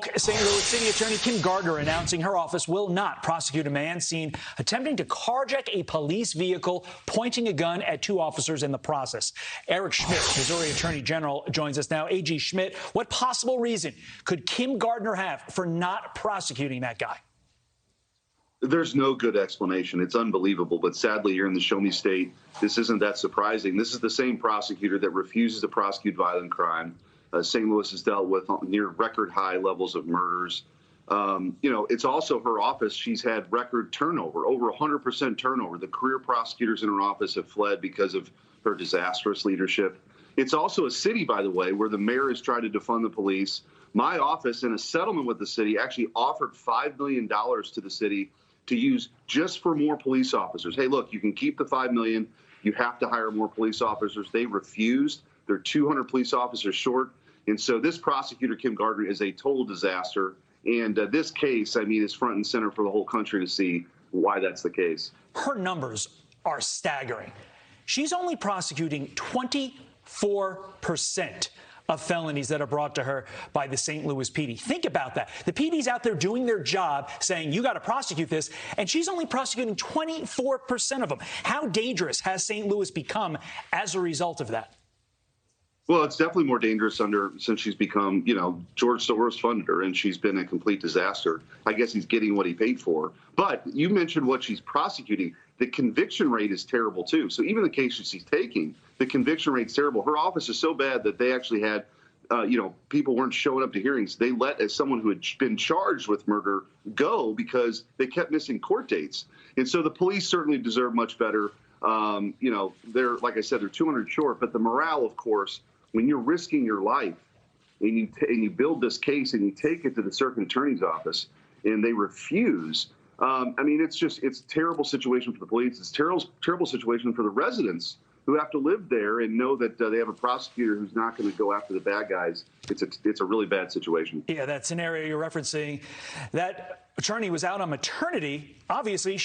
woke. St. Louis City Attorney Kim Gardner announcing her office will not prosecute a man seen attempting to carjack a police vehicle, pointing a gun at two officers in the process. Eric Schmitt, Missouri Attorney General, joins us now. AG Schmitt, what possible reason could Kim Gardner have for not prosecuting that guy? There's no good explanation. It's unbelievable. But sadly, you're in the show me state. This isn't that surprising. This is the same prosecutor that refuses to prosecute violent crime. St. Louis has dealt with near record high levels of murders. It's also her office. She's had record turnover, over 100% turnover. The career prosecutors in her office have fled because of her disastrous leadership. It's also a city, by the way, where the mayor has tried to defund the police. My office, in a settlement with the city, actually offered $5 million to the city to use just for more police officers. Hey, look, you can keep the $5 million. You have to hire more police officers. They refused. They're 200 police officers short. And so this prosecutor, Kim Gardner, is a total disaster. And this case, I mean, is front and center for the whole country to see why that's the case. Her numbers are staggering. She's only prosecuting 24% of felonies that are brought to her by the St. Louis PD. Think about that. The PD's out there doing their job, saying, you got to prosecute this, and she's only prosecuting 24% of them. How dangerous has St. Louis become as a result of that? Well, it's definitely more dangerous since she's become, George Soros funded her, and she's been a complete disaster. I guess he's getting what he paid for. But you mentioned what she's prosecuting. The conviction rate is terrible, too. So even the cases she's taking, the conviction rate's terrible. Her office is so bad that they actually had, people weren't showing up to hearings. They let someone who had been charged with murder go because they kept missing court dates. And so the police certainly deserve much better. They're, like I said, they're 200 short. But the morale, of course, when you're risking your life and you build this case and you take it to the circuit attorney's office and they refuse, it's a terrible situation for the police. It's a terrible situation for the residents who have to live there and know that they have a prosecutor who's not going to go after the bad guys. It's a really bad situation. Yeah, that scenario you're referencing, that attorney was out on maternity. Obviously,